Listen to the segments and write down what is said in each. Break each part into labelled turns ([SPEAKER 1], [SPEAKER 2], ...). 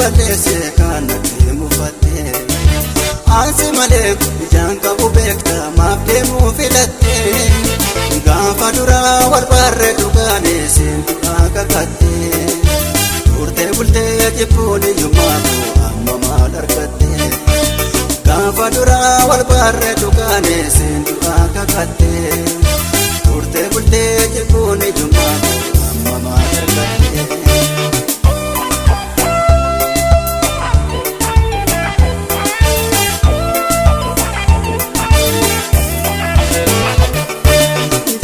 [SPEAKER 1] balleesse kan deemu fatte ansi malee ijaan qabu beekta maaf deemuu filatte gaafa duraa wal barre dhugaane seentu kakatte turtee bultee jibbuun iyyummaatu amma maal argatte gaafa duraa wal barre dhugaane seentu kakatte turtee bultee jibbuun iyyummaatu amma maal argatte.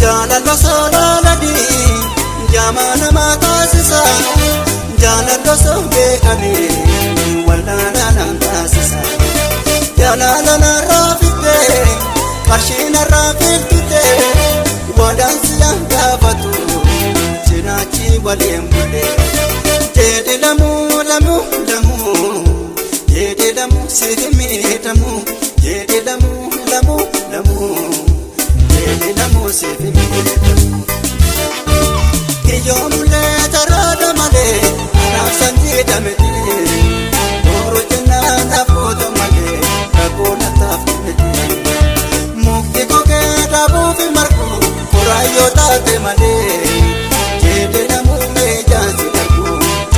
[SPEAKER 1] Jaalallo soololadi jaamana mataasisa jaalallo sobeekani waldaana nan taasisa jaalala narraa fidde qarshii narraa filtutte wadansi yan gaafatu cinaachi waliin bulle jedhe lamuu lamuu lamuu jedhe lamuu sifi miidhamuu jedhe lamuu lamuu lamuu. Namo sefi miidhamu kiyyoo mul'ee taraadha malee anaaf sanjiidha miti boru jennaan dhaabota malee rakkoo nataaf miti mukti gogee dhaabuufi margu kuraayyoo taate malee jedhe namumee jaansi darbu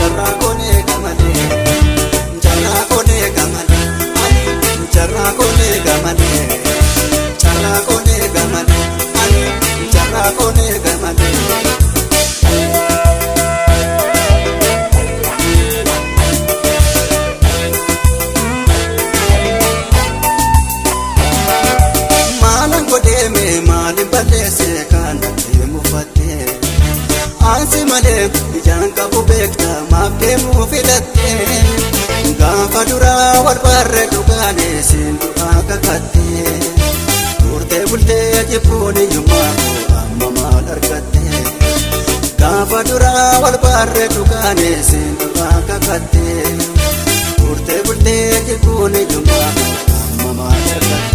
[SPEAKER 1] jarraa konee gamalee jarraa konee gamalee ani jarraa konee gamalee jarraa konee gamalee. Kone gamane maalan godheeme maalin balleesse kan deemu fatte ansi malee ijaan qabu beekta maaf deemuu filatte gaafa duraa wal barre dhugaane seentu kakatte turtee bultee jibbuun iyyummaatu amma maal argatte gaafa duraa wal barre dhugaane seentu kakatte turtee bultee jibbuun iyyummaatu amma maal argatte.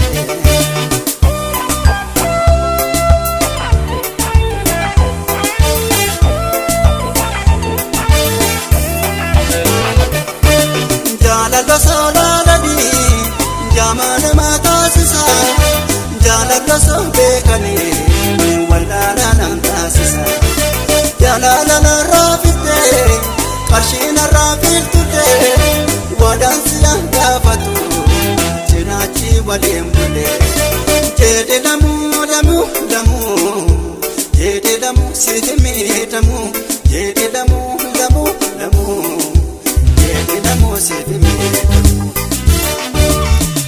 [SPEAKER 1] Jaalallo soololadi jaamana mataasisa jaalallo sobeekani waldaana nan taasisa jaalala narraa fidde qarshii narraa filtutte wadansi yan gaafatu cinaachi waliin bulle jedhe lamuu lamuu lamuu jedhe lamuu sifi miidhamuu jedhe lamuu lamuu lamuu jedhe lamuu sifi miidhamuu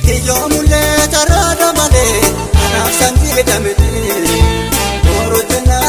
[SPEAKER 1] kiyyoo mul'ee taraadha malee anaaf sanjiidha miti boru jennaan